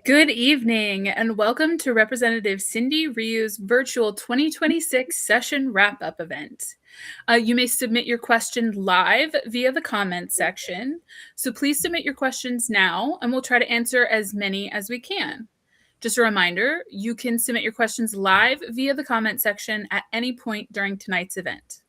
Good evening, and welcome to Representative Cindy Ryu's virtual 2026 session wrap-up event. You may submit your question live via the comments section, so please submit your questions now, and we'll try to answer as many as we can. Just a reminder, you can submit your questions live via the comment section at any point during tonight's event.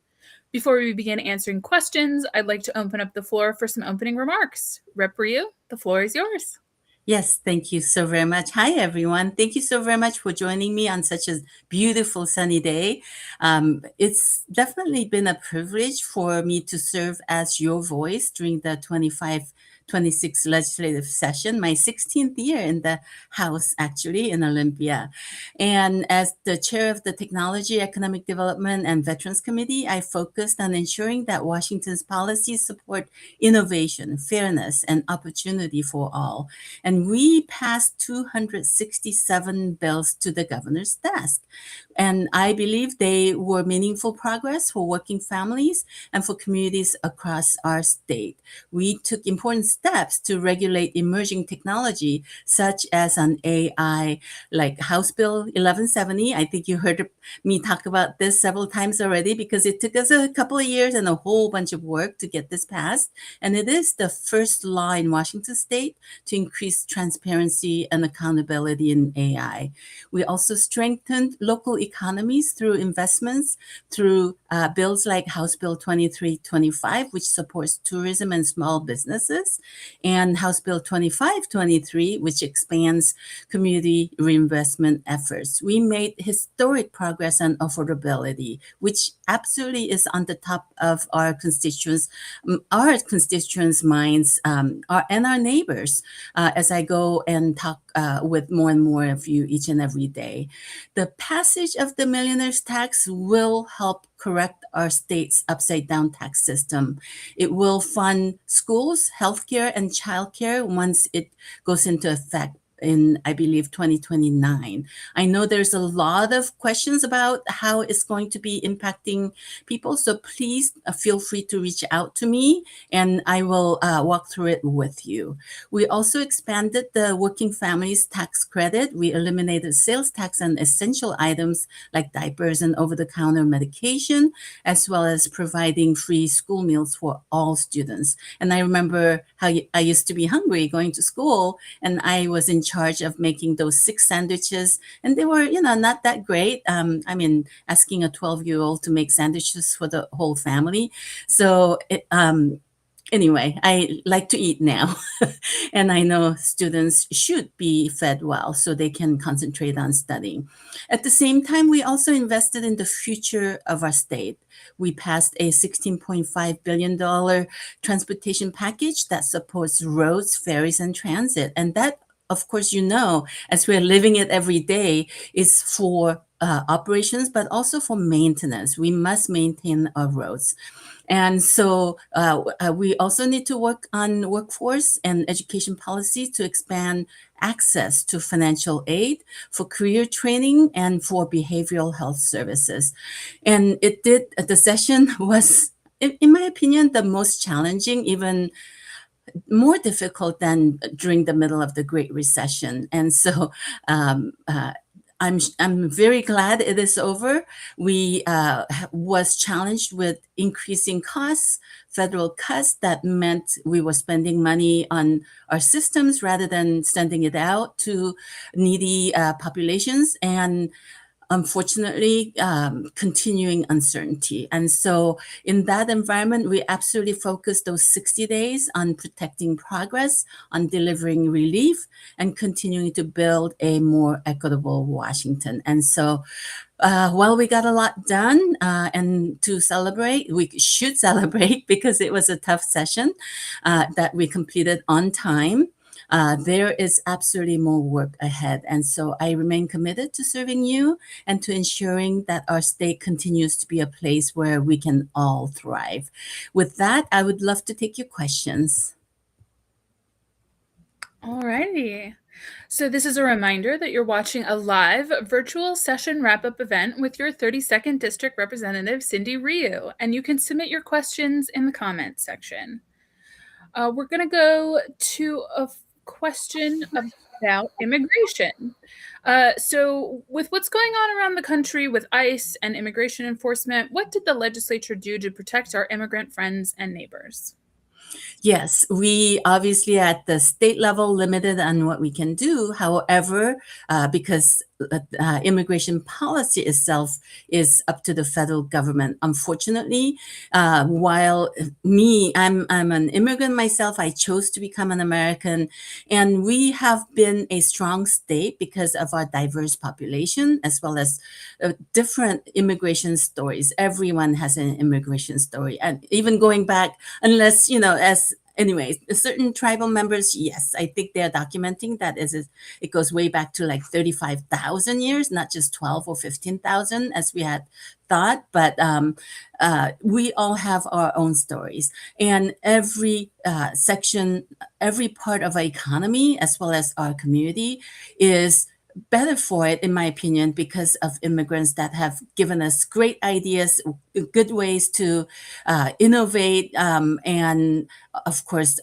Before we begin answering questions, I'd like to open up the floor for some opening remarks. Rep. Ryu, the floor is yours. Yes, thank you so very much. Hi, everyone. Thank you so very much for joining me on such a beautiful sunny day. It's definitely been a privilege for me to serve as your voice during the 26 legislative session, my 16th year in the House, actually, in Olympia. And as the chair of the Technology, Economic Development, and Veterans Committee, I focused on ensuring that Washington's policies support innovation, fairness, and opportunity for all. And we passed 267 bills to the governor's desk. And I believe they were meaningful progress for working families and for communities across our state. We took important steps to regulate emerging technology, such as an AI, like House Bill 1170. I think you heard me talk about this several times already because it took us a couple of years and a whole bunch of work to get this passed. And it is the first law in Washington state to increase transparency and accountability in AI. We also strengthened local economies through investments, through bills like House Bill 2325, which supports tourism and small businesses, and House Bill 2523, which expands community reinvestment efforts. We made historic progress on affordability, which absolutely is on the top of our constituents' minds, and our neighbors as I go and talk with more and more of you each and every day. The passage of the millionaire's tax will help correct our state's upside down tax system. It will fund schools, healthcare, and childcare once it goes into effect in, I believe, 2029. I know there's a lot of questions about how it's going to be impacting people, so please feel free to reach out to me and I will walk through it with you. We also expanded the working families tax credit. We eliminated sales tax on essential items like diapers and over-the-counter medication, as well as providing free school meals for all students. And I remember how I used to be hungry going to school, and I was in charge of making those 6 sandwiches, and they were, not that great. Asking a 12-year-old to make sandwiches for the whole family. So anyway, I like to eat now. And I know students should be fed well so they can concentrate on studying. At the same time, we also invested in the future of our state. We passed a $16.5 billion transportation package that supports roads, ferries, and transit. And that, of course, as we're living it every day, is for operations, but also for maintenance. We must maintain our roads. And so we also need to work on workforce and education policy to expand access to financial aid, for career training, and for behavioral health services. And the session was, in my opinion, the most challenging, even more difficult than during the middle of the Great Recession. And so I'm very glad it is over. We was challenged with increasing costs, federal cuts that meant we were spending money on our systems rather than sending it out to needy populations, and unfortunately, continuing uncertainty. And so in that environment, we absolutely focused those 60 days on protecting progress, on delivering relief, and continuing to build a more equitable Washington. And so while we got a lot done, and to celebrate, we should celebrate because it was a tough session that we completed on time. There is absolutely more work ahead. And so I remain committed to serving you and to ensuring that our state continues to be a place where we can all thrive. With that, I would love to take your questions. All righty. So this is a reminder that you're watching a live virtual session wrap-up event with your 32nd District Representative, Cindy Ryu, and you can submit your questions in the comments section. We're going to go to a question about immigration. So, with what's going on around the country with ICE and immigration enforcement, what did the legislature do to protect our immigrant friends and neighbors? Yes, we obviously at the state level limited on what we can do. However, because immigration policy itself is up to the federal government. Unfortunately, while I'm an immigrant myself. I chose to become an American, and we have been a strong state because of our diverse population as well as different immigration stories. Everyone has an immigration story, and even going back, unless as anyways, certain tribal members, yes, I think they're documenting that it goes way back to like 35,000 years, not just 12 or 15,000 as we had thought, but we all have our own stories. And every section, every part of our economy, as well as our community, is better for it, in my opinion, because of immigrants that have given us great ideas, good ways to innovate, and of course,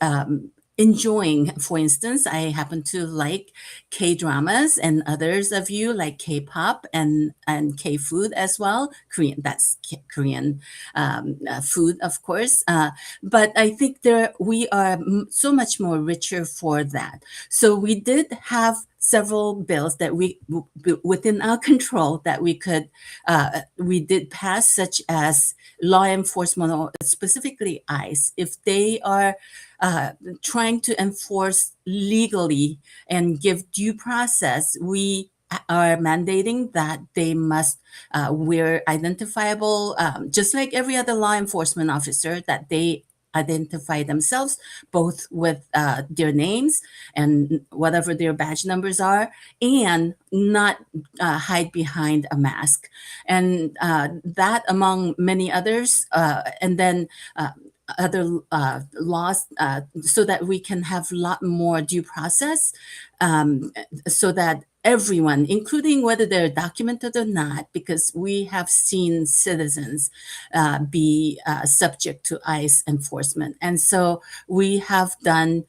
enjoying. For instance, I happen to like K dramas, and others of you like K-pop and K food as well. Korean, that's Korean food, of course. But I think we are so much more richer for that. So we did have several bills that within our control that we did pass, such as law enforcement, or specifically ICE, if they are trying to enforce legally and give due process, we are mandating that they must wear identifiable, just like every other law enforcement officer, that they identify themselves both with their names and whatever their badge numbers are, and not hide behind a mask. And that, among many others, and then other laws, so that we can have a lot more due process, so that everyone, including whether they're documented or not, because we have seen citizens be subject to ICE enforcement. And so we have done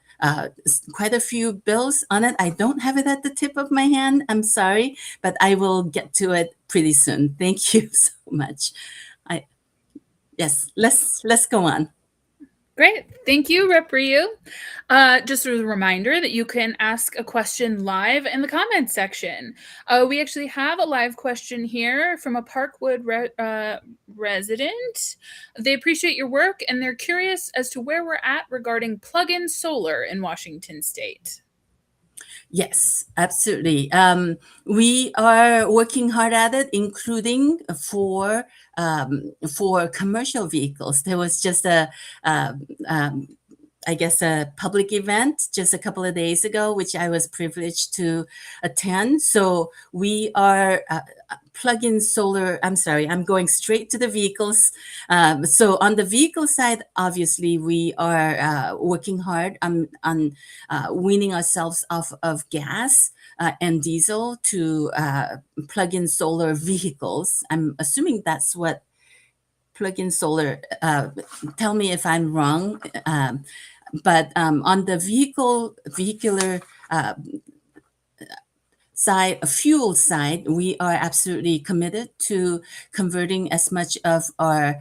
quite a few bills on it. I don't have it at the tip of my hand. I'm sorry, but I will get to it pretty soon. Thank you so much. Yes, let's go on. Great. Thank you, Rep. Ryu. Just a reminder that you can ask a question live in the comments section. We actually have a live question here from a Parkwood resident. They appreciate your work and they're curious as to where we're at regarding plug-in solar in Washington State. Yes, absolutely. We are working hard at it, including for commercial vehicles. There was just I guess, a public event just a couple of days ago, which I was privileged to attend. So we are plug-in solar. I'm sorry, I'm going straight to the vehicles. So on the vehicle side, obviously, we are working hard on weaning ourselves off of gas and diesel to plug-in solar vehicles. I'm assuming that's what plug-in solar. Tell me if I'm wrong. But on the vehicular side, fuel side, we are absolutely committed to converting as much of our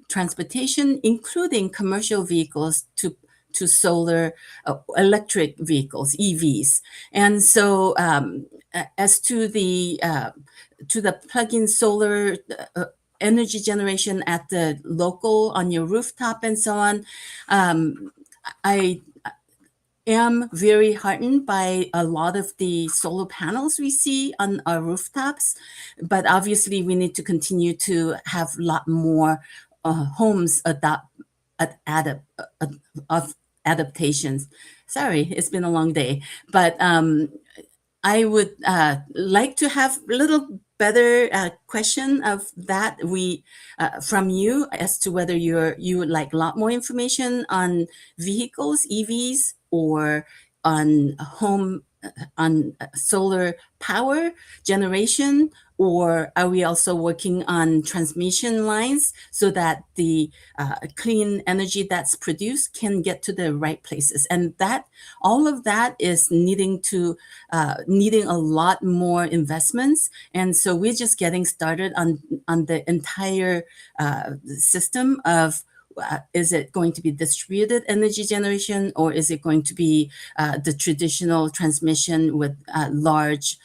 transportation, including commercial vehicles, to solar electric vehicles, EVs. And so, as to the plug-in solar energy generation at the local, on your rooftop and so on, I am very heartened by a lot of the solar panels we see on our rooftops, but obviously we need to continue to have a lot more homes of adaptations. Sorry, it's been a long day, but I would like to have a little better question of that from you, as to whether you would like a lot more information on vehicles, EVs, or on home solar power generation, or are we also working on transmission lines so that the clean energy that's produced can get to the right places? And that all of that is needing a lot more investments. And so we're just getting started on the entire system of is it going to be distributed energy generation, or is it going to be the traditional transmission with large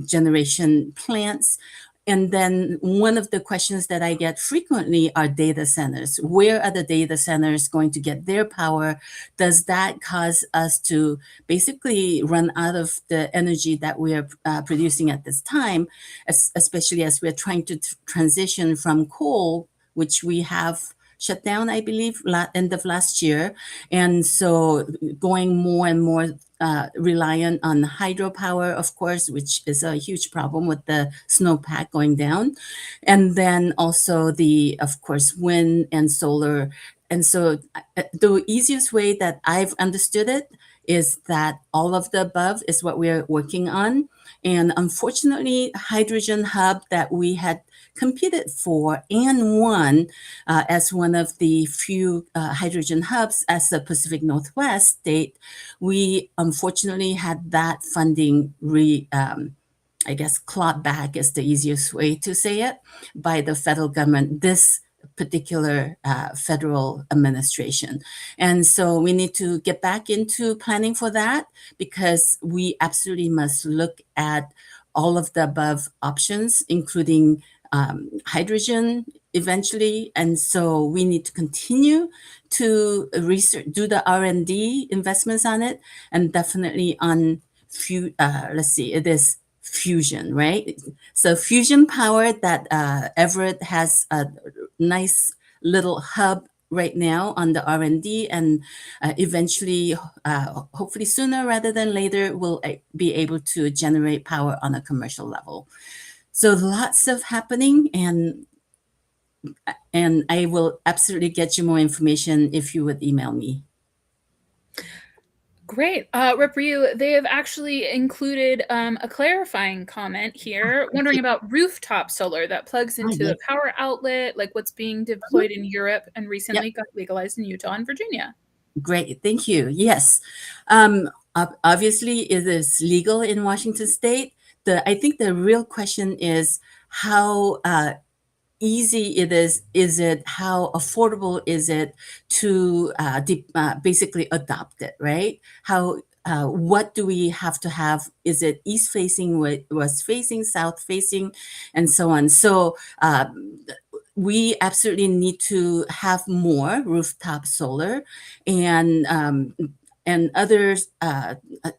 generation plants? And then one of the questions that I get frequently are data centers. Where are the data centers going to get their power? Does that cause us to basically run out of the energy that we are producing at this time, especially as we're trying to transition from coal, which we have shut down, I believe, end of last year. And so going more and more reliant on hydropower, of course, which is a huge problem with the snowpack going down. And then also of course, wind and solar. And so the easiest way that I've understood it is that all of the above is what we're working on. And unfortunately, Hydrogen Hub that we had competed for and won as one of the few hydrogen hubs as the Pacific Northwest state, we unfortunately had that funding I guess clawed back is the easiest way to say it, by the federal government, this particular federal administration. And so we need to get back into planning for that, because we absolutely must look at all of the above options, including hydrogen eventually. And so we need to continue to research, do the R&D investments on it, and definitely on it is fusion, right? So fusion power that Everett has a nice little hub right now on the R&D, and eventually, hopefully sooner rather than later, will be able to generate power on a commercial level. So lots of happening, and I will absolutely get you more information if you would email me. Great. Rep. Ryu, they have actually included a clarifying comment here, wondering about rooftop solar that plugs into the power outlet, like what's being deployed in Europe and recently got legalized in Utah and Virginia. Great, thank you. Yes, obviously it is legal in Washington State. I think the real question is how easy it is. Is it how affordable is it to basically adopt it, right? What do we have to have? Is it east facing, west facing, south facing, and so on? So we absolutely need to have more rooftop solar, and others,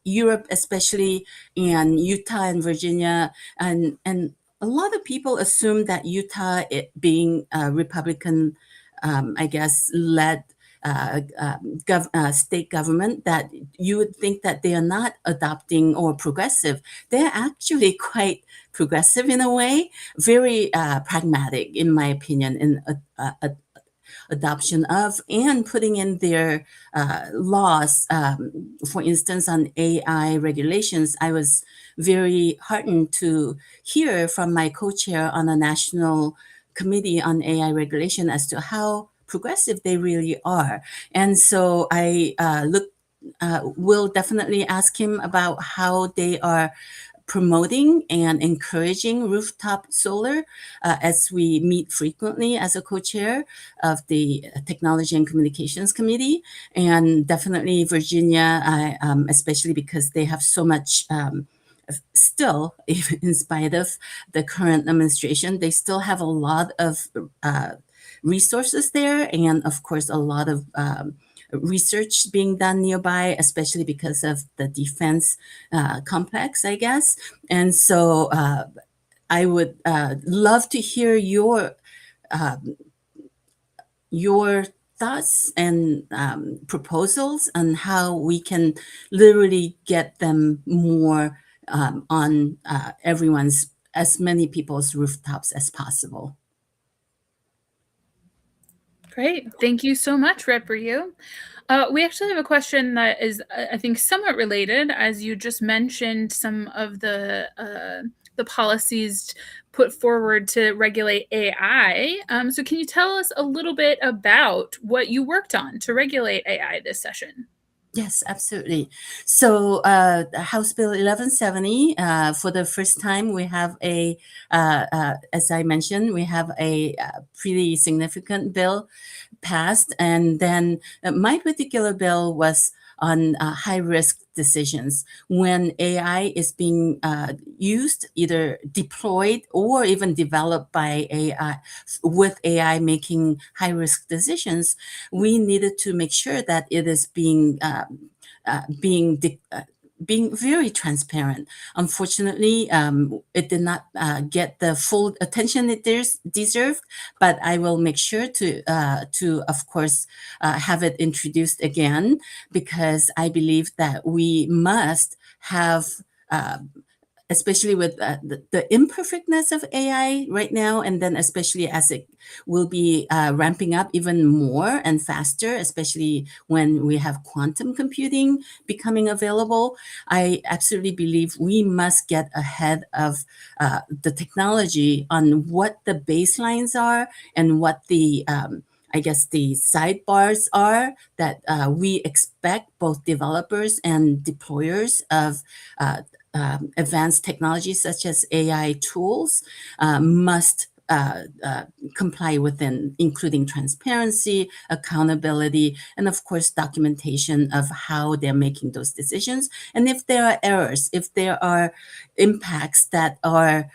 Europe especially, and Utah and Virginia, and a lot of people assume that Utah, being Republican, I guess, led state government, that you would think that they are not adopting or progressive. They're actually quite progressive in a way, very pragmatic, in my opinion, in adoption of and putting in their laws. For instance, on AI regulations, I was very heartened to hear from my co-chair on a national committee on AI regulation as to how progressive they really are. And so I will definitely ask him about how they are promoting and encouraging rooftop solar as we meet frequently as a co-chair of the Technology and Communications Committee. And definitely Virginia, especially because they have so much still, even in spite of the current administration, they still have a lot of resources there, and of course a lot of research being done nearby, especially because of the defense complex, I guess. And so I would love to hear your thoughts and proposals on how we can literally get them more on as many people's rooftops as possible. Great. Thank you so much, Rep Ryu. We actually have a question that is, I think, somewhat related, as you just mentioned some of the policies put forward to regulate AI. So can you tell us a little bit about what you worked on to regulate AI this session? Yes, absolutely. So, House Bill 1170, for the first time, we have as I mentioned, we have a pretty significant bill passed. And then my particular bill was on high risk decisions when AI is being used, either deployed or even developed by AI, with AI making high risk decisions. We needed to make sure that it is being very transparent. Unfortunately, it did not get the full attention it deserved, but I will make sure to of course, have it introduced again, because I believe that we must have, uh, especially with the imperfectness of AI right now, and then especially as it will be ramping up even more and faster, especially when we have quantum computing becoming available. I absolutely believe we must get ahead of the technology on what the baselines are and what the I guess the sidebars are that we expect both developers and deployers of advanced technologies such as AI tools must comply within, including transparency, accountability, and of course, documentation of how they're making those decisions. And if there are errors, if there are impacts that are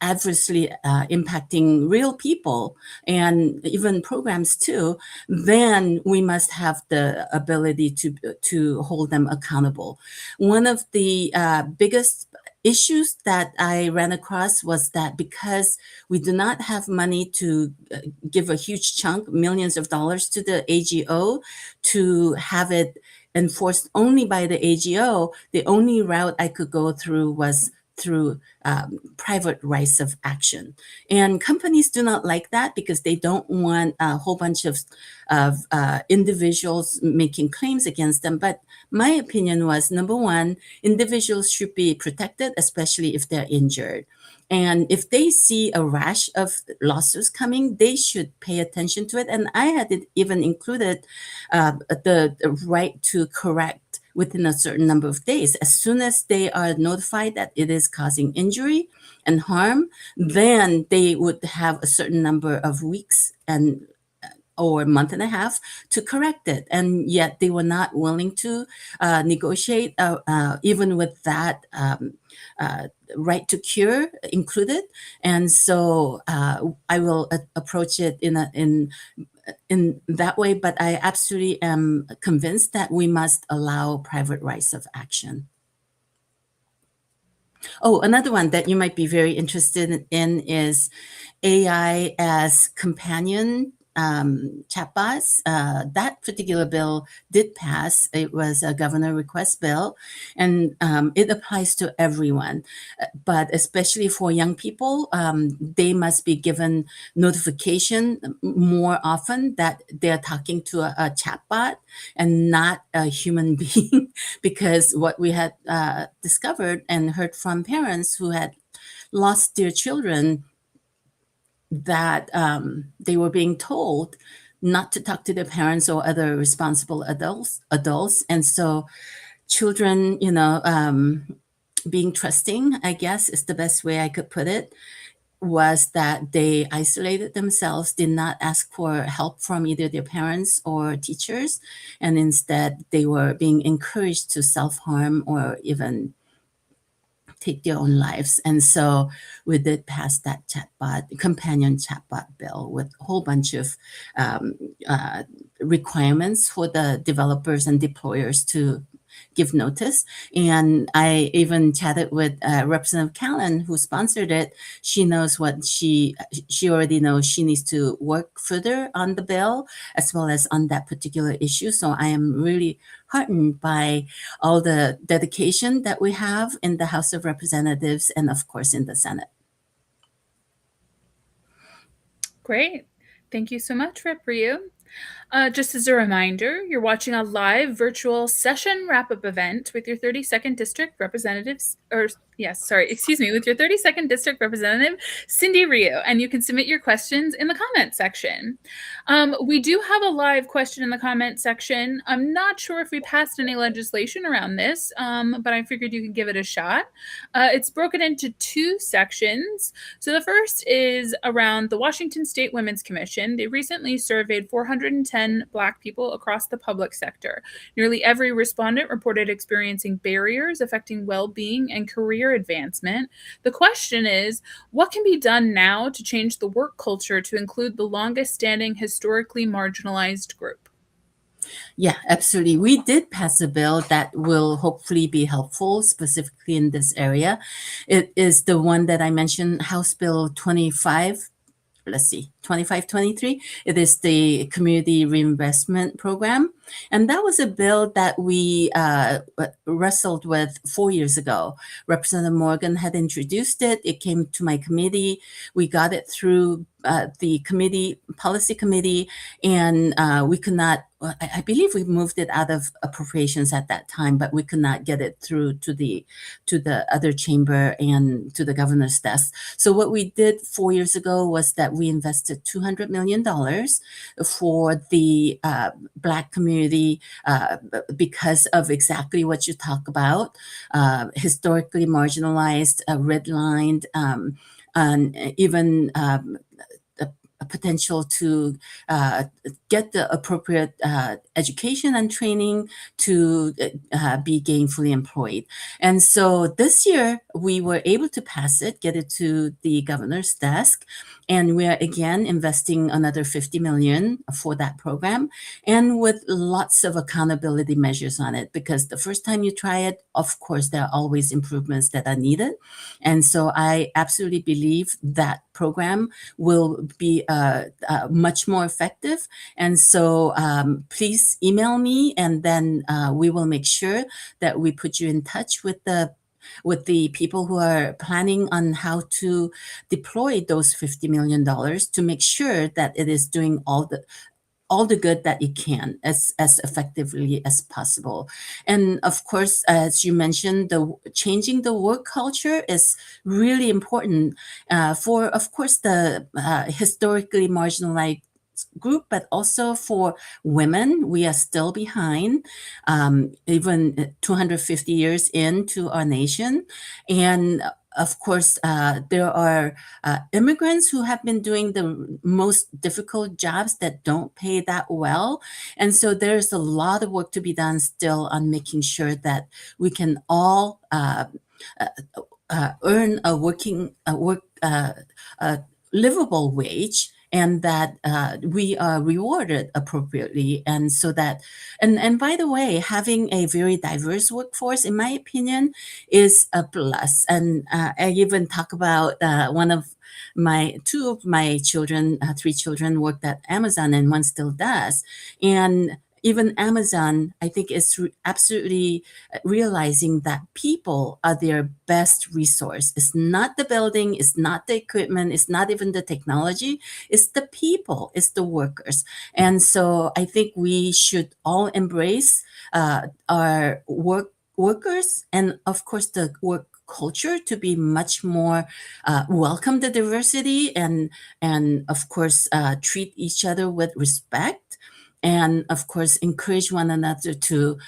adversely impacting real people and even programs too, then we must have the ability to hold them accountable. One of the biggest issues that I ran across was that because we do not have money to give a huge chunk, millions of dollars to the AGO to have it enforced only by the AGO, the only route I could go through was through private rights of action. And companies do not like that because they don't want a whole bunch of individuals making claims against them. But my opinion was, number one, individuals should be protected, especially if they're injured. And if they see a rash of lawsuits coming, they should pay attention to it. And I had it even included the right to correct within a certain number of days. As soon as they are notified that it is causing injury and harm, then they would have a certain number of weeks and or a month and a half to correct it. And yet they were not willing to negotiate, even with that right to cure included. And so I will approach it in that way, but I absolutely am convinced that we must allow private rights of action. Oh, another one that you might be very interested in is AI as companion chatbots. That particular bill did pass. It was a governor request bill, and it applies to everyone. But especially for young people, they must be given notification more often that they're talking to a chatbot and not a human being, because what we had discovered and heard from parents who had lost their children, that they were being told not to talk to their parents or other responsible adults. And so children, being trusting, I guess is the best way I could put it, was that they isolated themselves, did not ask for help from either their parents or teachers, and instead they were being encouraged to self-harm or even take their own lives. And so we did pass that companion chatbot bill with a whole bunch of requirements for the developers and deployers to give notice. And I even chatted with Representative Callan, who sponsored it. She knows what she already knows she needs to work further on the bill as well as on that particular issue. So I am really heartened by all the dedication that we have in the House of Representatives and of course in the Senate. Great. Thank you so much, Rep Ryu. Just as a reminder, you're watching a live virtual session wrap-up event with your 32nd District Representatives, with your 32nd District Representative, Cindy Ryu, and you can submit your questions in the comment section. We do have a live question in the comment section. I'm not sure if we passed any legislation around this, but I figured you could give it a shot. It's broken into two sections. So the first is around the Washington State Women's Commission. They recently surveyed 410 Black people across the public sector. Nearly every respondent reported experiencing barriers affecting well-being and career advancement. The question is, what can be done now to change the work culture to include the longest-standing historically marginalized group? Yeah, absolutely. We did pass a bill that will hopefully be helpful, specifically in this area. It is the one that I mentioned, House Bill 2523. It is the Community Reinvestment Program. And that was a bill that we wrestled with 4 years ago. Representative Morgan had introduced it. It came to my committee. We got it through the policy committee, and we could not, I believe we moved it out of appropriations at that time, but we could not get it through to the other chamber and to the governor's desk. So what we did 4 years ago was that we invested $200 million for the Black community because of exactly what you talk about, historically marginalized, redlined, and even a potential to get the appropriate education and training to be gainfully employed. And so this year we were able to pass it, get it to the governor's desk, and we are again investing another $50 million for that program, and with lots of accountability measures on it, because the first time you try it, of course, there are always improvements that are needed. And so I absolutely believe that program will be much more effective. And so please email me, and then we will make sure that we put you in touch with the people who are planning on how to deploy those $50 million to make sure that it is doing all the good that it can as effectively as possible. And of course, as you mentioned, changing the work culture is really important for, of course, the historically marginalized group, but also for women. We are still behind, even 250 years into our nation. And of course, there are immigrants who have been doing the most difficult jobs that don't pay that well. And so there's a lot of work to be done still on making sure that we can all earn a livable wage, and that we are rewarded appropriately. And so that, and by the way, having a very diverse workforce, in my opinion, is a plus. And I even talk about two of my children, three children, worked at Amazon, and one still does. And even Amazon, I think, is absolutely realizing that people are their best resource. It's not the building, it's not the equipment, it's not even the technology, it's the people, it's the workers. And so I think we should all embrace our workers, and of course the work culture, to be much more welcome the diversity, and of course treat each other with respect, and of course encourage one another to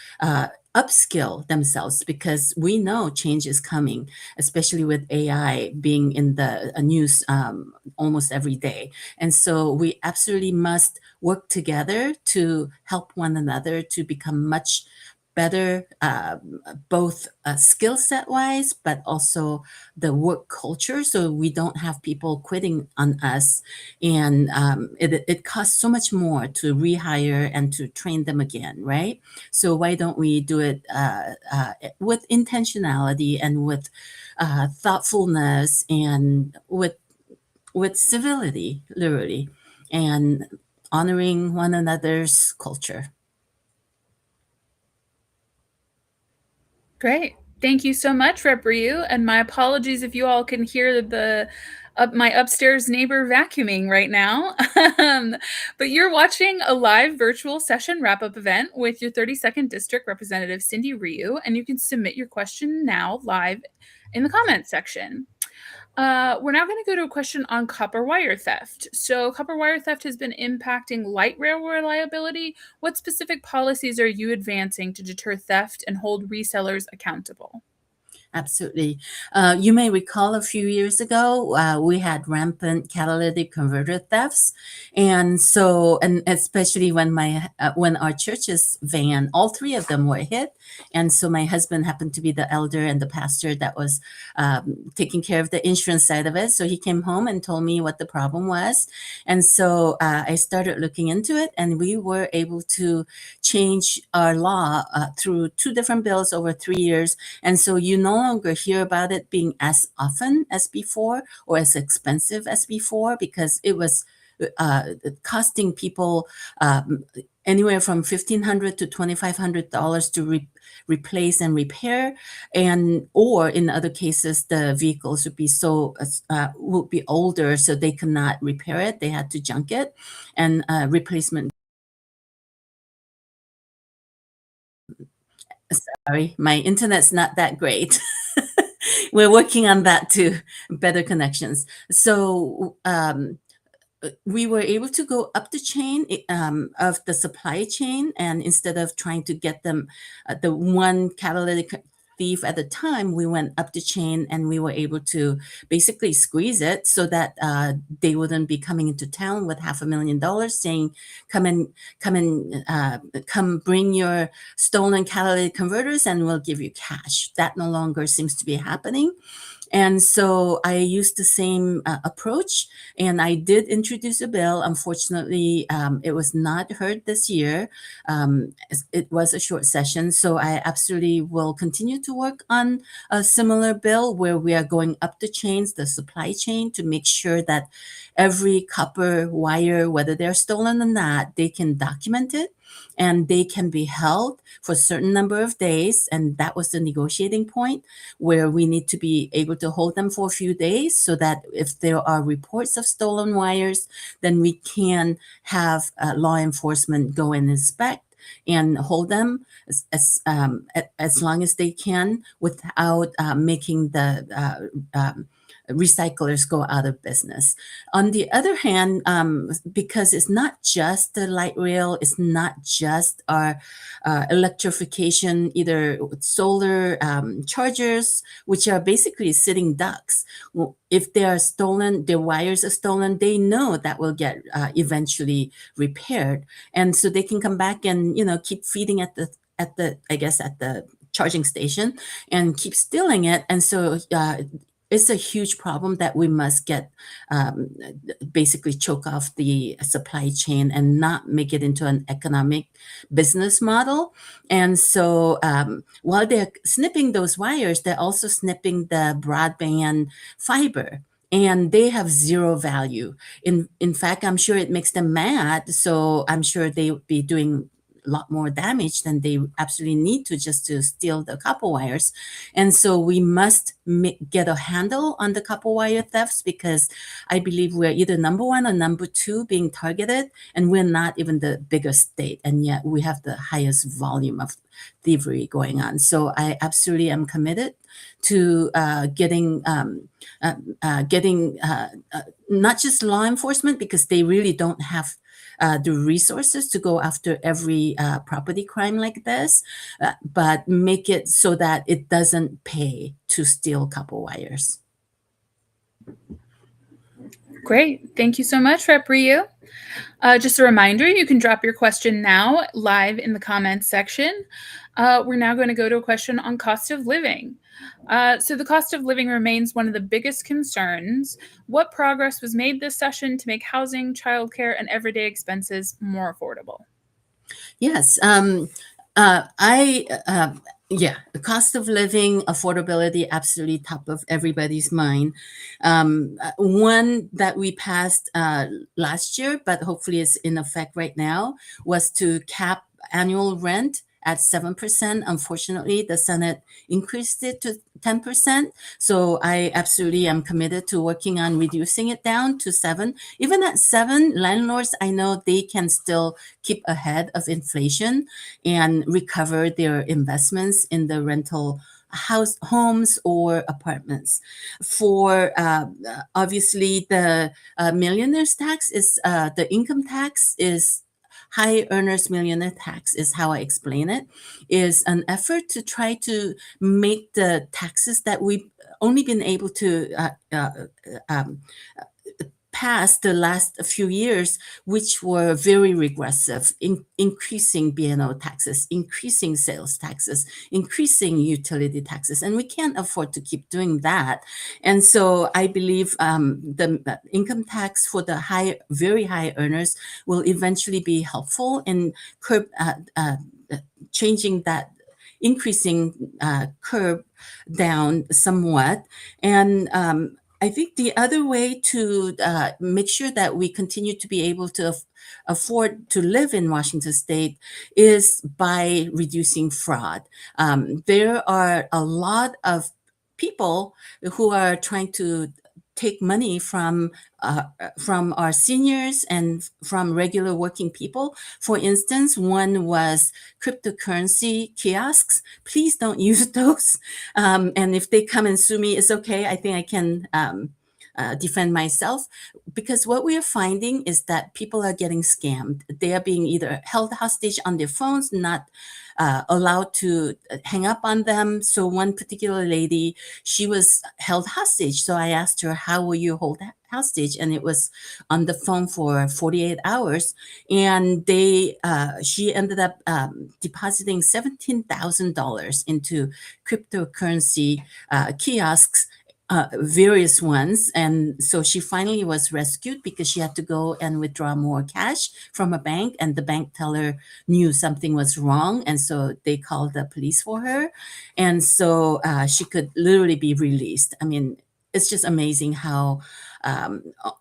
upskill themselves, because we know change is coming, especially with AI being in the news almost every day. And so we absolutely must work together to help one another to become much better, both skill set wise, but also the work culture, so we don't have people quitting on us. And it costs so much more to rehire and to train them again, right? So why don't we do it with intentionality, and with thoughtfulness, and with civility, literally, and honoring one another's culture. Great. Thank you so much, Rep Ryu. And my apologies if you all can hear the my upstairs neighbor vacuuming right now. But you're watching a live virtual session wrap-up event with your 32nd District Representative Cindy Ryu, and you can submit your question now live in the comments section. We're now going to go to a question on copper wire theft. So copper wire theft has been impacting light rail reliability. What specific policies are you advancing to deter theft and hold resellers accountable? Absolutely. You may recall a few years ago, we had rampant catalytic converter thefts. And so, and especially when when our church's van, all three of them were hit. And so my husband happened to be the elder and the pastor that was taking care of the insurance side of it. So he came home and told me what the problem was. And so I started looking into it, and we were able to change our law through 2 different bills over 3 years. And so you no longer hear about it being as often as before or as expensive as before, because it was costing people anywhere from $1,500 to $2,500 to replace and repair, and or in other cases the vehicles would be older, so they could not repair it. They had to junk it, and replacement. Sorry, my internet's not that great. We're working on that too, better connections. So we were able to go up the chain of the supply chain, and instead of trying to get them the one catalytic thief at a time, we went up the chain, and we were able to basically squeeze it so that they wouldn't be coming into town with $500,000 saying, come bring your stolen catalytic converters and we'll give you cash. That no longer seems to be happening. And so I used the same approach, and I did introduce a bill. Unfortunately, it was not heard this year. It was a short session, so I absolutely will continue to work on a similar bill where we are going up the chains, the supply chain, to make sure that every copper wire, whether they're stolen or not, they can document it, and they can be held for a certain number of days. And that was the negotiating point, where we need to be able to hold them for a few days, so that if there are reports of stolen wires, then we can have law enforcement go and inspect and hold them as long as they can without making the recyclers go out of business. On the other hand, because it's not just the light rail, it's not just our electrification, either solar chargers, which are basically sitting ducks. If they are stolen, their wires are stolen, they know that will get eventually repaired. And so they can come back and, keep feeding at the charging station and keep stealing it. And so it's a huge problem that we must get basically choke off the supply chain and not make it into an economic business model. And so while they're snipping those wires, they're also snipping the broadband fiber, and they have zero value. In fact, I'm sure it makes them mad. So I'm sure they would be doing a lot more damage than they absolutely need to just to steal the copper wires. And so we must get a handle on the copper wire thefts, because I believe we're either number 1 or number 2 being targeted, and we're not even the biggest state, and yet we have the highest volume of thievery going on. So I absolutely am committed to getting not just law enforcement, because they really don't have the resources to go after every property crime like this, but make it so that it doesn't pay to steal copper wires. Great. Thank you so much, Rep. Ryu. Just a reminder, you can drop your question now live in the comments section. We're now going to go to a question on cost of living. So the cost of living remains one of the biggest concerns. What progress was made this session to make housing, childcare, and everyday expenses more affordable? Yes. The cost of living, affordability, absolutely top of everybody's mind. One that we passed last year, but hopefully is in effect right now, was to cap annual rent at 7%. Unfortunately, the Senate increased it to 10%. So I absolutely am committed to working on reducing it down to 7. Even at 7, landlords, I know they can still keep ahead of inflation and recover their investments in the rental homes or apartments. For obviously the millionaires tax is the income tax is high earners millionaire tax is how I explain it, is an effort to try to make the taxes that we've only been able to um, pass the last few years, which were very regressive, increasing B&O taxes, increasing sales taxes, increasing utility taxes, and we can't afford to keep doing that. And so I believe the income tax for the very high earners will eventually be helpful in changing that, increasing curb down somewhat. And I think the other way to make sure that we continue to be able to afford to live in Washington State is by reducing fraud. There are a lot of people who are trying to take money from our seniors and from regular working people. For instance, one was cryptocurrency kiosks. Please don't use those. And if they come and sue me, it's okay. I think I can defend myself, because what we are finding is that people are getting scammed. They are being either held hostage on their phones, not allowed to hang up on them. So one particular lady, she was held hostage. So I asked her, how will you hold hostage? And it was on the phone for 48 hours. And she ended up depositing $17,000 into cryptocurrency kiosks, various ones. And so she finally was rescued because she had to go and withdraw more cash from a bank, and the bank teller knew something was wrong. And so they called the police for her. And so she could literally be released. I mean, it's just amazing how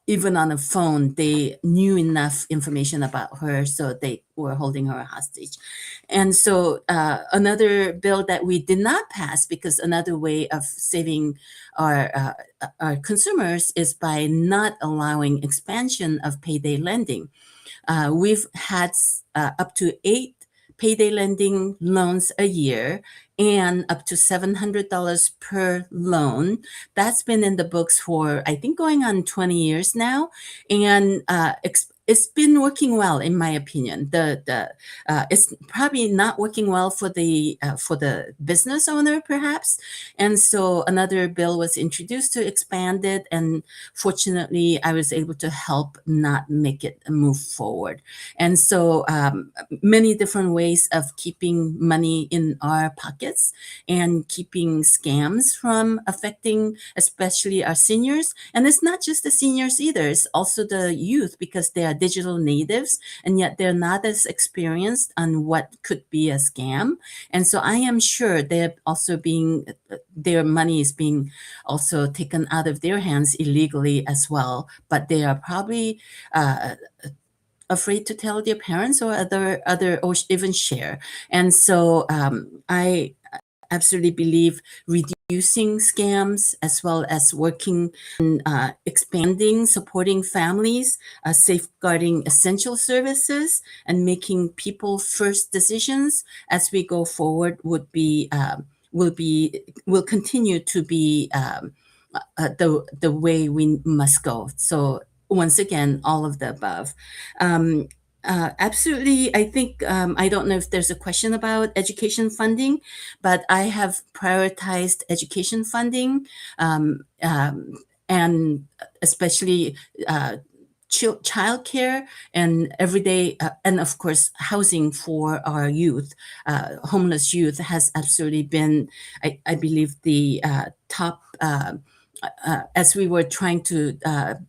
even on a phone, they knew enough information about her, so they were holding her hostage. And so another bill that we did not pass, because another way of saving our consumers is by not allowing expansion of payday lending. We've had up to 8 payday lending loans a year and up to $700 per loan. That's been in the books for, I think, going on 20 years now. And it's been working well, in my opinion. It's probably not working well for the business owner, perhaps. And so another bill was introduced to expand it, and fortunately, I was able to help not make it move forward. And so many different ways of keeping money in our pockets and keeping scams from affecting, especially our seniors. And it's not just the seniors either; it's also the youth, because they are digital natives, and yet they're not as experienced on what could be a scam. And so I am sure they're also their money is being also taken out of their hands illegally as well. But they are probably afraid to tell their parents or or even share. And so I absolutely believe reducing scams, as well as working on expanding, supporting families, safeguarding essential services, and making people first decisions as we go forward will continue to be the way we must go. So once again, all of the above. Absolutely. I think, I don't know if there's a question about education funding, but I have prioritized education funding, and especially childcare and everyday, and of course, housing for our youth. Homeless youth has absolutely been, I believe, the top. As we were trying to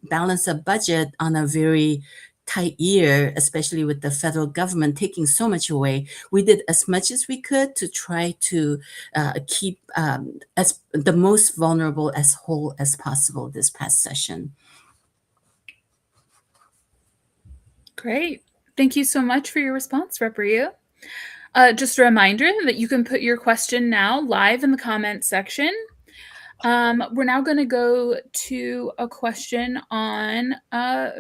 balance a budget on a very tight year, especially with the federal government taking so much away, we did as much as we could to try to keep as the most vulnerable as whole as possible this past session. Great. Thank you so much for your response, Rep. Ryu. Just a reminder that you can put your question now live in the comments section. We're now going to go to a question on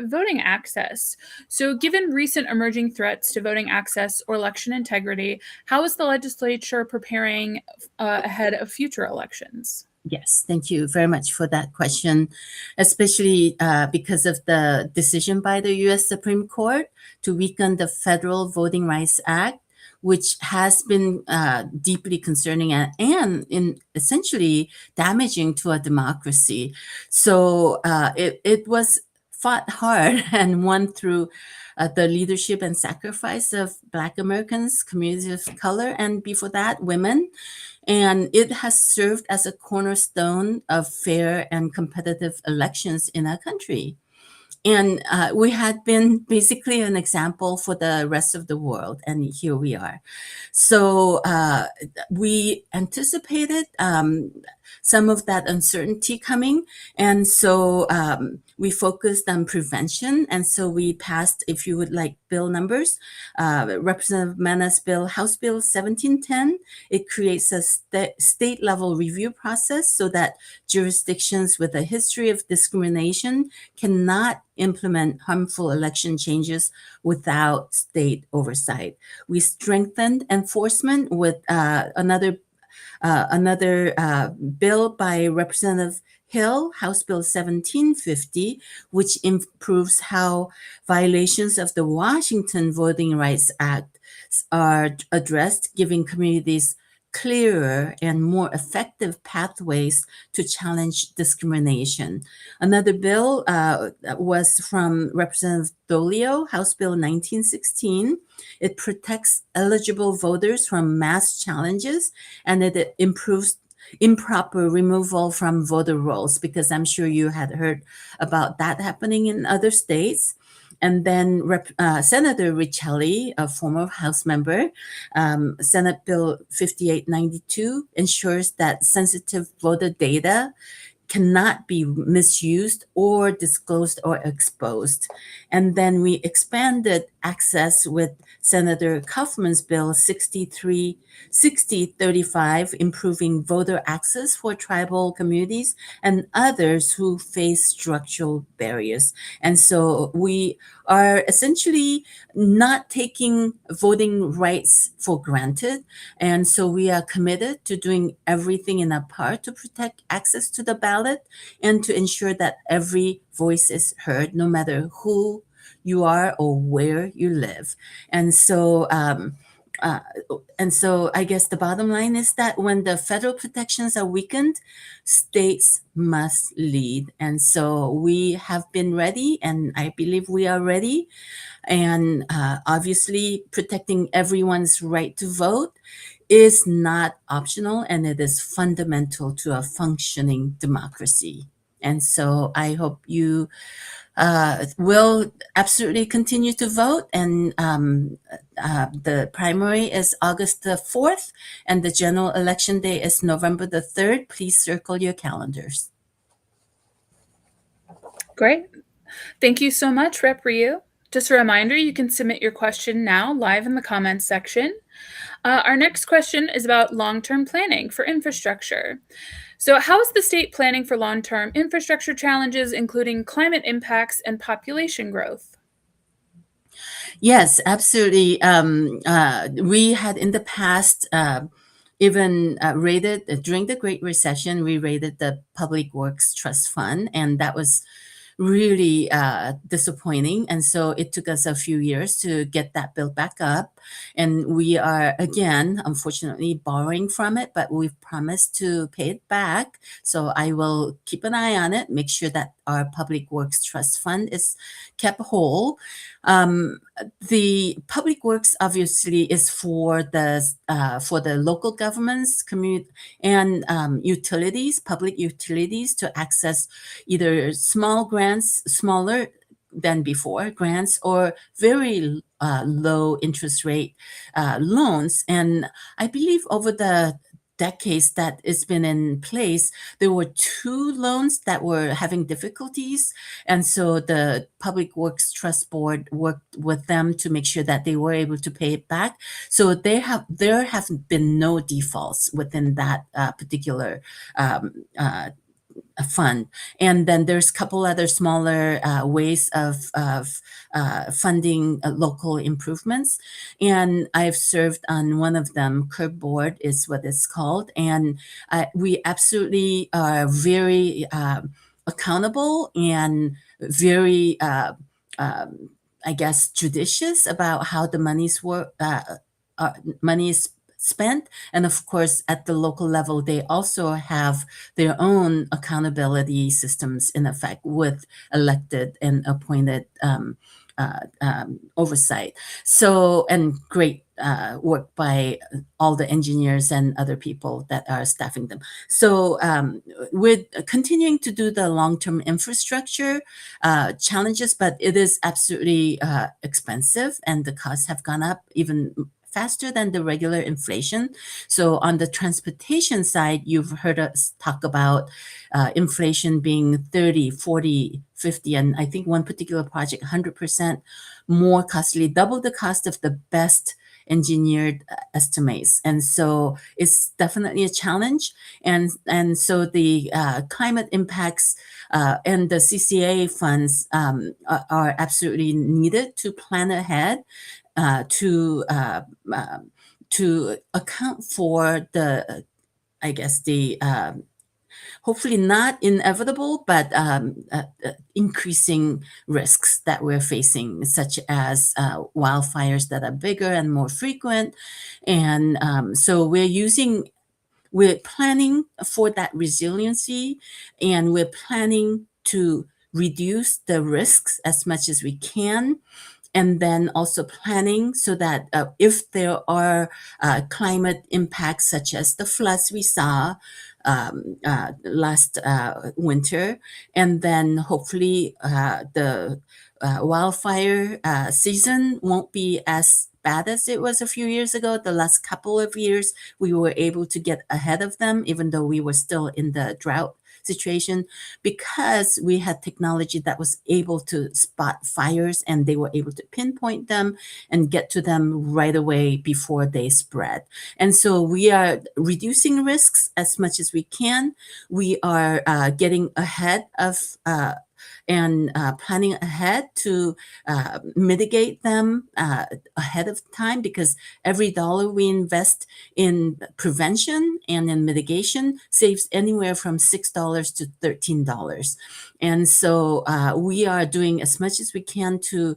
voting access. So, given recent emerging threats to voting access or election integrity, how is the legislature preparing ahead of future elections? Yes, thank you very much for that question, especially because of the decision by the U.S. Supreme Court to weaken the Federal Voting Rights Act, which has been deeply concerning and in essentially damaging to a democracy. So it was fought hard and won through the leadership and sacrifice of Black Americans, communities of color, and before that, women. And it has served as a cornerstone of fair and competitive elections in our country. And we had been basically an example for the rest of the world, and here we are. So we anticipated some of that uncertainty coming, and so we focused on prevention, and so we passed, if you would like bill numbers, Representative Mana's bill, House Bill 1710. It creates a state level review process so that jurisdictions with a history of discrimination cannot implement harmful election changes without state oversight. We strengthened enforcement with another bill by Representative Hill, House Bill 1750, which improves how violations of the Washington Voting Rights Act are addressed, giving communities clearer and more effective pathways to challenge discrimination. Another bill was from Representative Dolio, House Bill 1916. It protects eligible voters from mass challenges, and it improves improper removal from voter rolls, because I'm sure you had heard about that happening in other states. And then Senator Riccelli, a former House member, Senate Bill 5892 ensures that sensitive voter data cannot be misused or disclosed or exposed. And then we expanded access with Senator Kaufman's Bill 6035, improving voter access for tribal communities and others who face structural barriers. And so we are essentially not taking voting rights for granted. And so we are committed to doing everything in our part to protect access to the ballot and to ensure that every voice is heard, no matter who you are or where you live. And so I guess the bottom line is that when the federal protections are weakened, states must lead. And so we have been ready, and I believe we are ready. And obviously, protecting everyone's right to vote is not optional, and it is fundamental to a functioning democracy. And so I hope you will absolutely continue to vote. And the primary is August the 4th, and the general election day is November the 3rd. Please circle your calendars. Great. Thank you so much, Rep. Ryu. Just a reminder, you can submit your question now live in the comments section. Our next question is about long-term planning for infrastructure. So how is the state planning for long-term infrastructure challenges, including climate impacts and population growth? Yes, absolutely. We had in the past even rated, during the Great Recession, we rated the Public Works Trust Fund, and that was really disappointing. And so it took us a few years to get that built back up. And we are, again, unfortunately, borrowing from it, but we've promised to pay it back. So I will keep an eye on it, make sure that our Public Works Trust Fund is kept whole. The Public Works obviously is for the local governments, community, and utilities, public utilities, to access either small grants, smaller than before grants, or very low interest rate loans. And I believe over the decades that it's been in place, there were two loans that were having difficulties. And so the Public Works Trust Board worked with them to make sure that they were able to pay it back. So there have been no defaults within that particular a fund. And then there's a couple other smaller ways of funding local improvements. And I've served on one of them. Curb Board is what it's called. And we absolutely are very accountable and very, I guess, judicious about how the money is spent. And of course, at the local level, they also have their own accountability systems in effect with elected and appointed oversight. So, and great work by all the engineers and other people that are staffing them. So we're continuing to do the long-term infrastructure challenges, but it is absolutely expensive, and the costs have gone up even faster than the regular inflation. So on the transportation side, you've heard us talk about inflation being 30, 40, 50, and I think one particular project, 100% more costly, double the cost of the best engineered estimates. And so it's definitely a challenge. And so the climate impacts and the CCA funds are absolutely needed to plan ahead to account for the, I guess, the hopefully not inevitable, but increasing risks that we're facing, such as wildfires that are bigger and more frequent. And so we're planning for that resiliency, and we're planning to reduce the risks as much as we can. And then also planning so that if there are climate impacts such as the floods we saw last winter, and then hopefully the wildfire season won't be as bad as it was a few years ago. The last couple of years, we were able to get ahead of them, even though we were still in the drought situation, because we had technology that was able to spot fires, and they were able to pinpoint them and get to them right away before they spread. And so we are reducing risks as much as we can. We are getting ahead of and planning ahead to mitigate them ahead of time, because every dollar we invest in prevention and in mitigation saves anywhere from $6 to $13. And so we are doing as much as we can to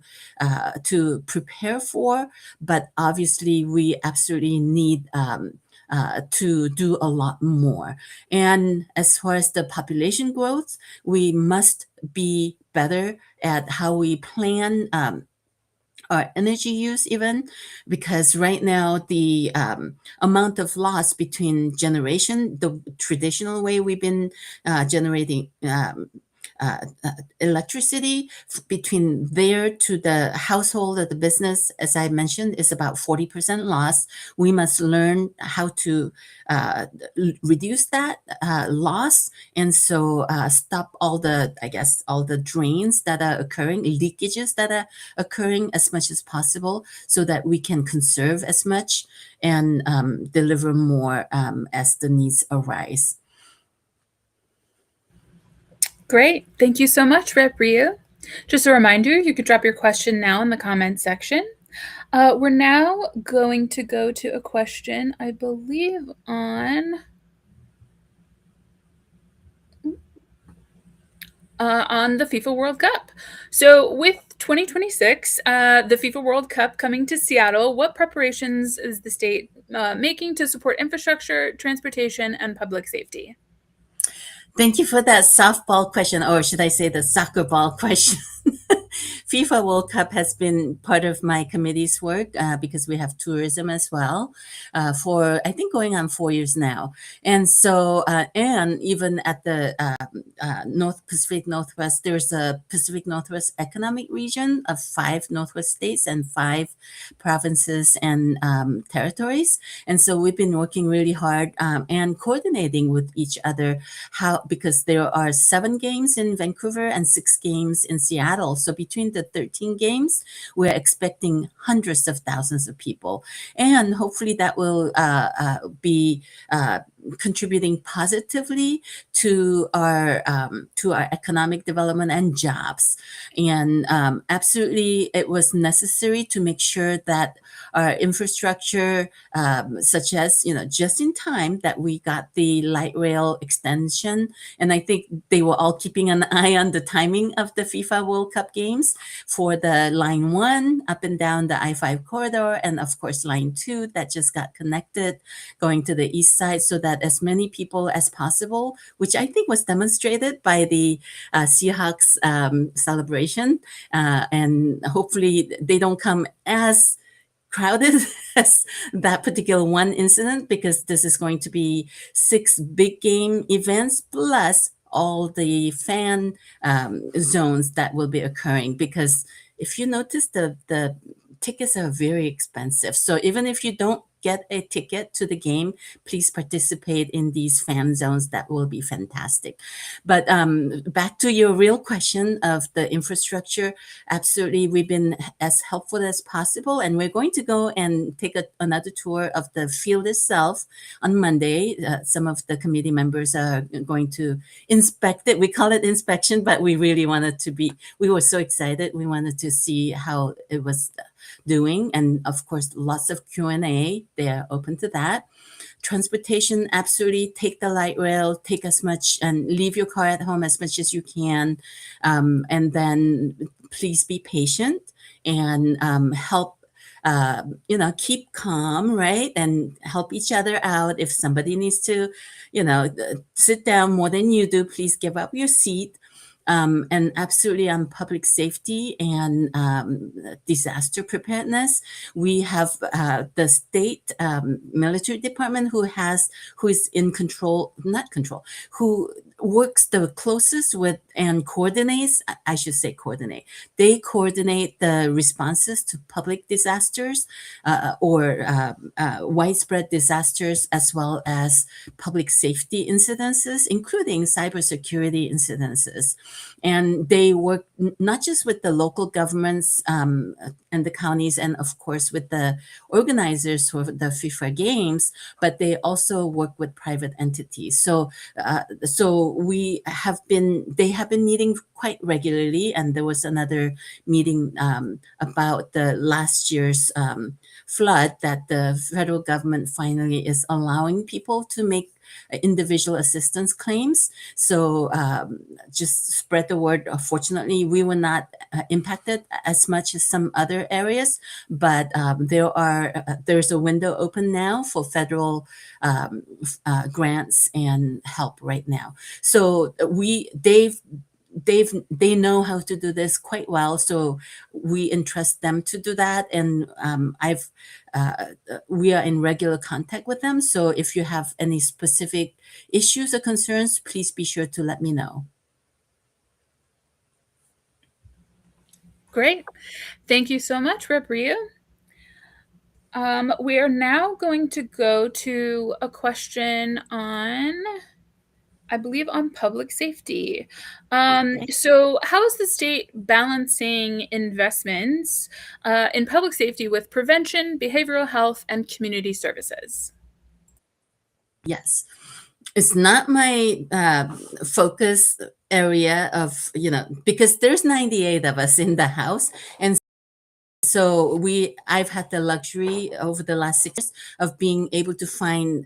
prepare for, but obviously we absolutely need to do a lot more. And as far as the population growth, we must be better at how we plan our energy use, even because right now the amount of loss between generation, the traditional way we've been generating electricity between there to the household or the business, as I mentioned, is about 40% loss. We must learn how to reduce that loss, and so stop all the, I guess, all the drains that are occurring, leakages that are occurring as much as possible, so that we can conserve as much and deliver more as the needs arise. Great. Thank you so much, Rep. Ryu. Just a reminder, you could drop your question now in the comments section. We're now going to go to a question, I believe, on the FIFA World Cup. So with 2026, the FIFA World Cup coming to Seattle, what preparations is the state making to support infrastructure, transportation, and public safety? Thank you for that softball question, or should I say the soccer ball question. FIFA World Cup has been part of my committee's work because we have tourism as well for, I think, going on 4 years now. And so, and even at the North Pacific Northwest, there's a Pacific Northwest Economic Region of 5 Northwest states and 5 provinces and territories. And so we've been working really hard and coordinating with each other because there are 7 games in Vancouver and 6 games in Seattle. So between the 13 games, we're expecting hundreds of thousands of people. And hopefully that will be contributing positively to our economic development and jobs. And absolutely, it was necessary to make sure that our infrastructure, such as, just in time that we got the light rail extension. And I think they were all keeping an eye on the timing of the FIFA World Cup games for the Line 1 up and down the I-5 corridor, and of course Line 2 that just got connected going to the east side, so that as many people as possible, which I think was demonstrated by the Seahawks celebration, and hopefully they don't come as crowded as that particular one incident, because this is going to be 6 big game events plus all the fan zones that will be occurring. Because if you notice, the tickets are very expensive. So even if you don't get a ticket to the game, please participate in these fan zones. That will be fantastic. But back to your real question of the infrastructure, absolutely, we've been as helpful as possible, and we're going to go and take another tour of the field itself on Monday. Some of the committee members are going to inspect it. We call it inspection, but we really wanted to we were so excited. We wanted to see how it was doing, and of course lots of Q&A. They are open to that. Transportation, absolutely, take the light rail, take as much, and leave your car at home as much as you can, and then please be patient and help keep calm, right? And help each other out. If somebody needs to sit down more than you do, please give up your seat. And absolutely on public safety and disaster preparedness, we have the state military department who is in control, not control, who works the closest with and coordinates, I should say coordinate. They coordinate the responses to public disasters or widespread disasters, as well as public safety incidences, including cybersecurity incidences. And they work not just with the local governments and the counties, and of course with the organizers for the FIFA Games, but they also work with private entities. So they have been meeting quite regularly, and there was another meeting about the last year's flood, that the federal government finally is allowing people to make individual assistance claims. So just spread the word. Fortunately, we were not impacted as much as some other areas, but there's a window open now for federal grants and help right now. So they know how to do this quite well, so we entrust them to do that. And we are in regular contact with them. So if you have any specific issues or concerns, please be sure to let me know. Great. Thank you so much, Rep. Ryu. We are now going to go to a question on, I believe, on public safety. So how is the state balancing investments in public safety with prevention, behavioral health, and community services? Yes. It's not my focus area of, because there's 98 of us in the house. And so I've had the luxury over the last 6 years of being able to find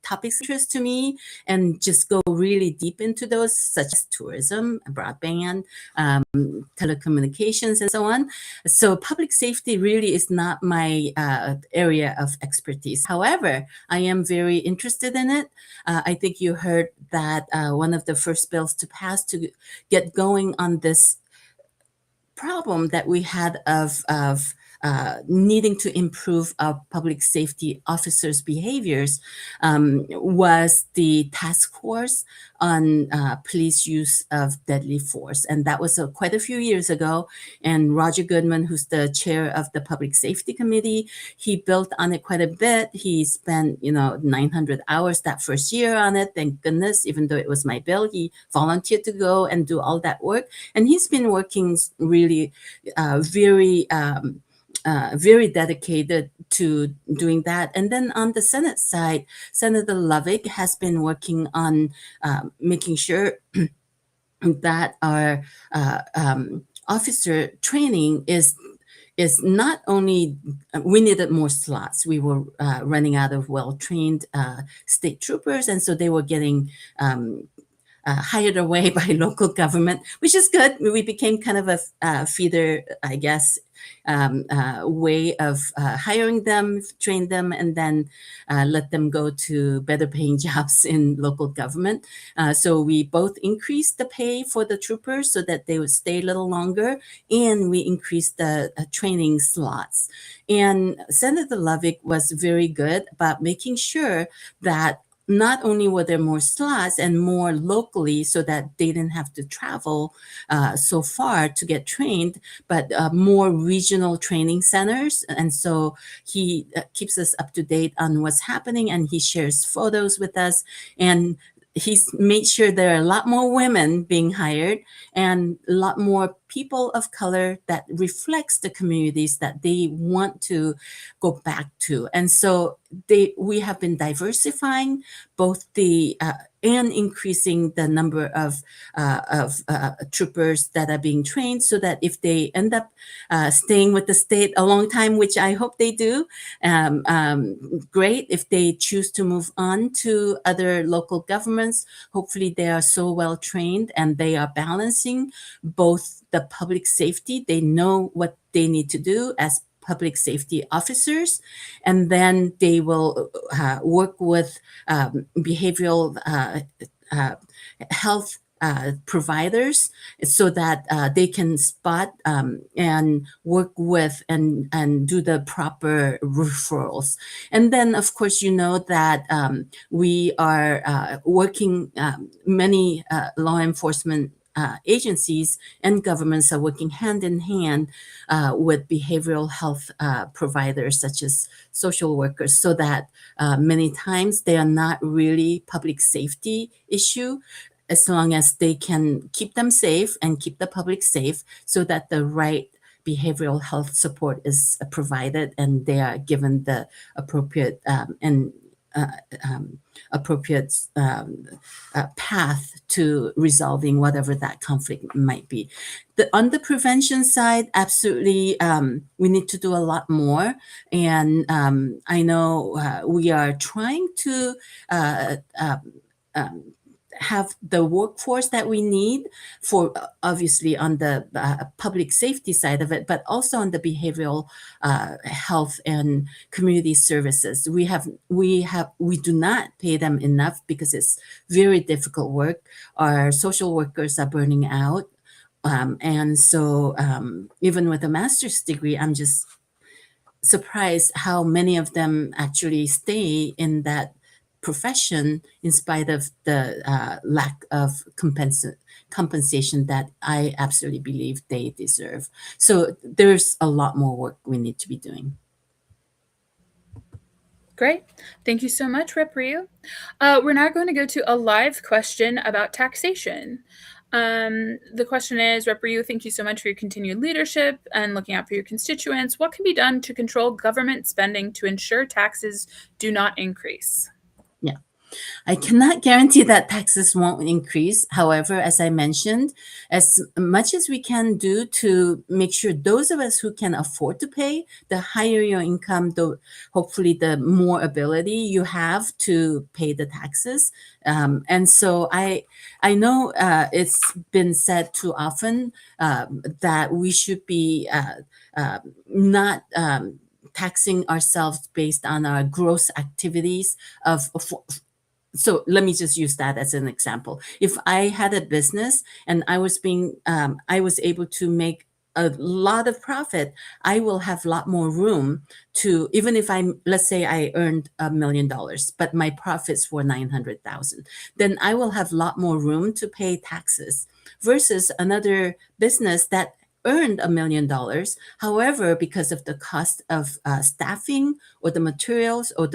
topics of interest to me and just go really deep into those, such as tourism, broadband, telecommunications, and so on. So public safety really is not my area of expertise. However, I am very interested in it. I think you heard that one of the first bills to pass to get going on this problem that we had of needing to improve our public safety officers' behaviors was the task force on police use of deadly force. And that was quite a few years ago. And Roger Goodman, who's the chair of the Public Safety Committee, he built on it quite a bit. He spent, 900 hours that first year on it. Thank goodness, even though it was my bill, he volunteered to go and do all that work. And he's been working really very dedicated to doing that. And then on the Senate side, Senator Lovick has been working on making sure that our officer training is not only, we needed more slots. We were running out of well-trained state troopers, and so they were getting hired away by local government, which is good. We became kind of a feeder, I guess, way of hiring them, train them, and then let them go to better paying jobs in local government. So we both increased the pay for the troopers so that they would stay a little longer, and we increased the training slots. And Senator Lovick was very good about making sure that not only were there more slots and more locally so that they didn't have to travel so far to get trained, but more regional training centers. And so he keeps us up to date on what's happening, and he shares photos with us. And he's made sure there are a lot more women being hired and a lot more people of color that reflects the communities that they want to go back to. And so we have been diversifying both the and increasing the number of troopers that are being trained, so that if they end up staying with the state a long time, which I hope they do, great. If they choose to move on to other local governments, hopefully they are so well trained and they are balancing both the public safety. They know what they need to do as public safety officers, and then they will work with behavioral health providers so that they can spot and work with and do the proper referrals. And then, of course, that we are working, many law enforcement agencies and governments are working hand in hand with behavioral health providers such as social workers, so that many times they are not really public safety issue, as long as they can keep them safe and keep the public safe, so that the right behavioral health support is provided and they are given the appropriate path to resolving whatever that conflict might be. On the prevention side, absolutely, we need to do a lot more. And I know we are trying to have the workforce that we need for obviously on the public safety side of it, but also on the behavioral health and community services. We do not pay them enough because it's very difficult work. Our social workers are burning out. And so even with a master's degree, I'm just surprised how many of them actually stay in that profession in spite of the lack of compensation that I absolutely believe they deserve. So there's a lot more work we need to be doing. Great. Thank you so much, Rep. Ryu. We're now going to go to a live question about taxation. The question is, Rep. Ryu, thank you so much for your continued leadership and looking out for your constituents. What can be done to control government spending to ensure taxes do not increase? Yeah. I cannot guarantee that taxes won't increase. However, as I mentioned, as much as we can do to make sure those of us who can afford to pay, the higher your income, hopefully the more ability you have to pay the taxes. And so I know it's been said too often that we should be not taxing ourselves based on our gross activities so let me just use that as an example. If I had a business and I was able to make a lot of profit, I will have a lot more room to, even if let's say I earned $1 million, but my profits were 900,000, then I will have a lot more room to pay taxes versus another business that earned $1 million. However, because of the cost of staffing or the materials or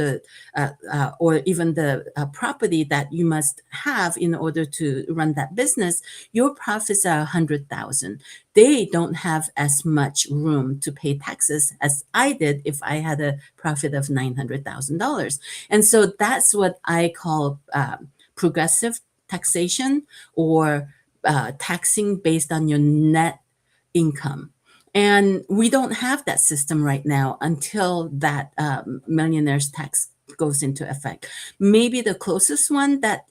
even the property that you must have in order to run that business, your profits are 100,000. They don't have as much room to pay taxes as I did if I had a profit of $900,000. And so that's what I call progressive taxation, or taxing based on your net income. And we don't have that system right now until that millionaire's tax goes into effect. Maybe the closest one that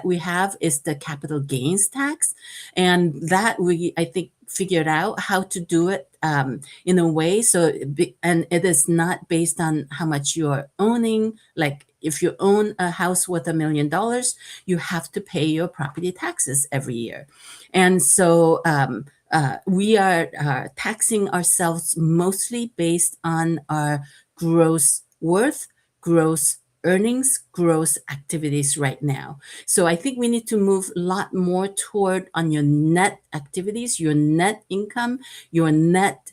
we have is the capital gains tax, and that I think figured out how to do it in a way and it is not based on how much you're owning. Like if you own a house worth $1 million, you have to pay your property taxes every year, and so we are taxing ourselves mostly based on our gross worth, gross earnings, gross activities right now. So I think we need to move a lot more toward on your net activities, your net income, your net,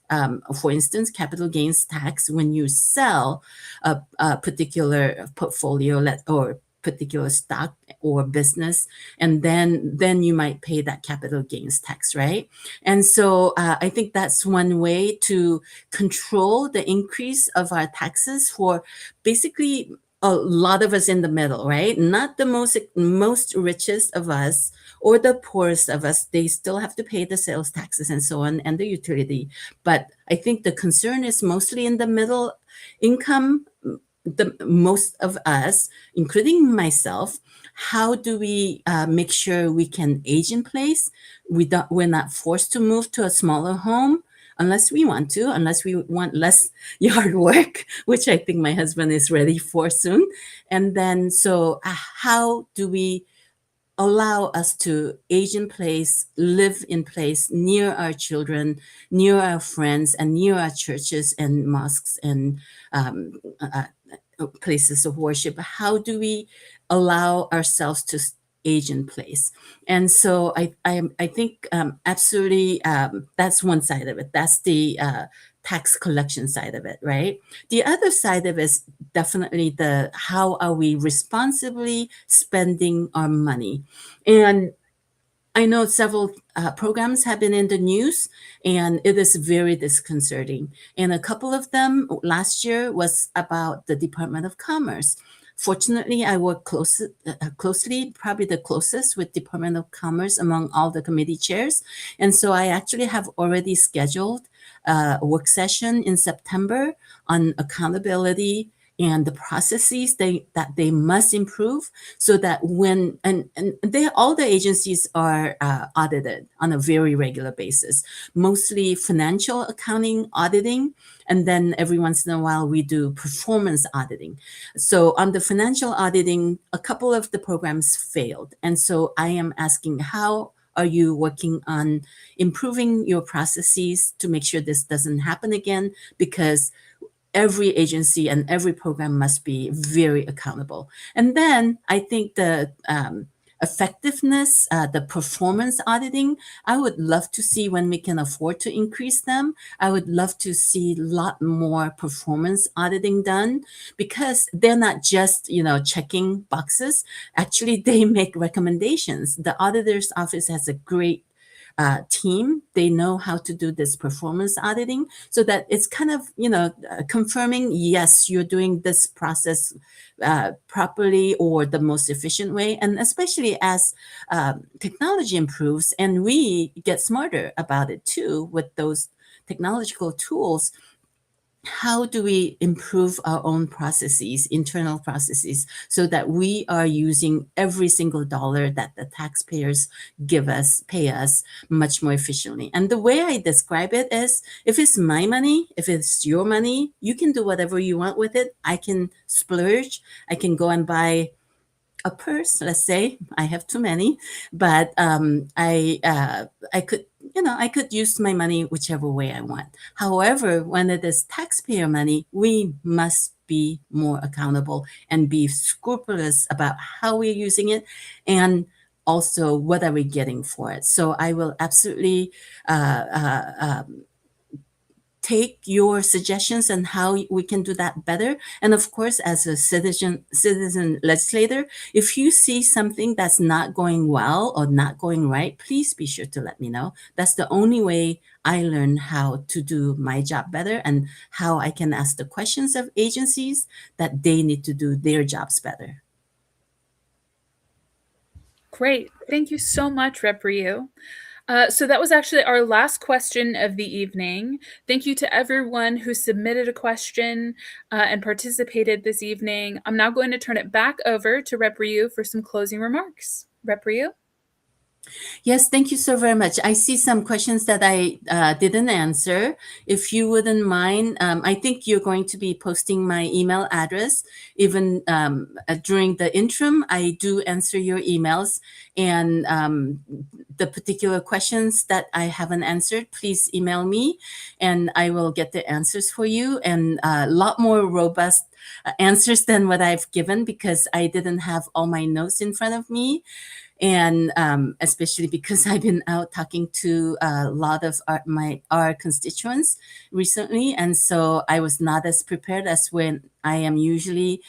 for instance, capital gains tax when you sell a particular portfolio or particular stock or business, and then you might pay that capital gains tax, right? And so I think that's one way to control the increase of our taxes for basically a lot of us in the middle, right? Not the most richest of us or the poorest of us. They still have to pay the sales taxes and so on, and the utility. But I think the concern is mostly in the middle income, the most of us, including myself. How do we make sure we can age in place? We're not forced to move to a smaller home unless we want to, unless we want less yard work, which I think my husband is ready for soon. And then, so how do we allow us to age in place, live in place near our children, near our friends, and near our churches and mosques and places of worship? How do we allow ourselves to age in place? And so I think absolutely that's one side of it. That's the tax collection side of it, right? The other side of it is definitely the how are we responsibly spending our money. And I know several programs have been in the news, and it is very disconcerting. And a couple of them last year was about the Department of Commerce. Fortunately, I work closely, probably the closest with Department of Commerce among all the committee chairs. And so I actually have already scheduled a work session in September on accountability and the processes that they must improve, so that when all the agencies are audited on a very regular basis, mostly financial accounting auditing, and then every once in a while we do performance auditing. So on the financial auditing, a couple of the programs failed, and so I am asking, how are you working on improving your processes to make sure this doesn't happen again? Because every agency and every program must be very accountable. And then I think the effectiveness, the performance auditing, I would love to see when we can afford to increase them. I would love to see a lot more performance auditing done, because they're not just, checking boxes. Actually, they make recommendations. The auditor's office has a great team. They know how to do this performance auditing, so that it's kind of confirming, yes, you're doing this process properly or the most efficient way. And especially as technology improves and we get smarter about it too with those technological tools, how do we improve our own processes, internal processes, so that we are using every single dollar that the taxpayers pay us much more efficiently? And the way I describe it is, if it's my money, if it's your money, you can do whatever you want with it. I can splurge. I can go and buy a purse, let's say. I have too many, but I could, I could use my money whichever way I want. However, when it is taxpayer money, we must be more accountable and be scrupulous about how we're using it, and also what are we getting for it. So I will absolutely uh, uh, um, take your suggestions on how we can do that better. And of course, as a citizen legislator, if you see something that's not going well or not going right, please be sure to let me know. That's the only way I learn how to do my job better, and how I can ask the questions of agencies that they need to do their jobs better. Great. Thank you so much, Rep. Ryu. So that was actually our last question of the evening. Thank you to everyone who submitted a question and participated this evening. I'm now going to turn it back over to Rep. Ryu for some closing remarks. Rep. Ryu? Yes, thank you so very much. I see some questions that I didn't answer. If you wouldn't mind, I think you're going to be posting my email address. Even during the interim, I do answer your emails. And the particular questions that I haven't answered, please email me and I will get the answers for you, and a lot more robust answers than what I've given, because I didn't have all my notes in front of me. And especially because I've been out talking to a lot of our constituents recently, and so I was not as prepared as when I am usually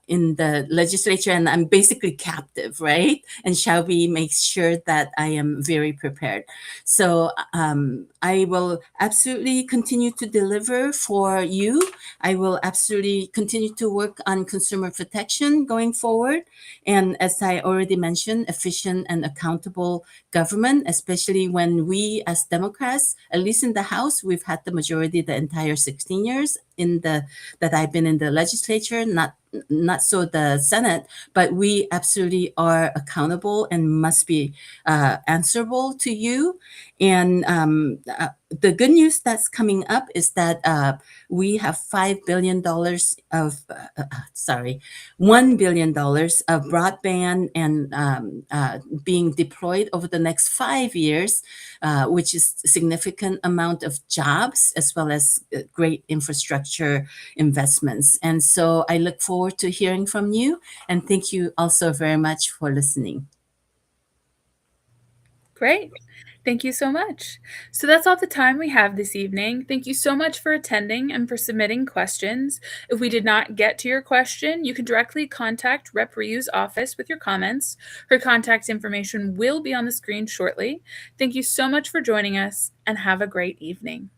in the legislature, and I'm basically captive, right? And Shelby makes sure that I am very prepared. So I will absolutely continue to deliver for you. I will absolutely continue to work on consumer protection going forward. And as I already mentioned, efficient and accountable government, especially when we as Democrats, at least in the House, we've had the majority the entire 16 years that I've been in the legislature, not so the Senate, but we absolutely are accountable and must be answerable to you. And the good news that's coming up is that we have $5 billion of, sorry, $1 billion of broadband and being deployed over the next 5 years, which is a significant amount of jobs as well as great infrastructure investments. And so I look forward to hearing from you. And thank you also very much for listening. Great. Thank you so much. So that's all the time we have this evening. Thank you so much for attending and for submitting questions. If we did not get to your question, you can directly contact Rep. Ryu's office with your comments. Her contact information will be on the screen shortly. Thank you so much for joining us, and have a great evening.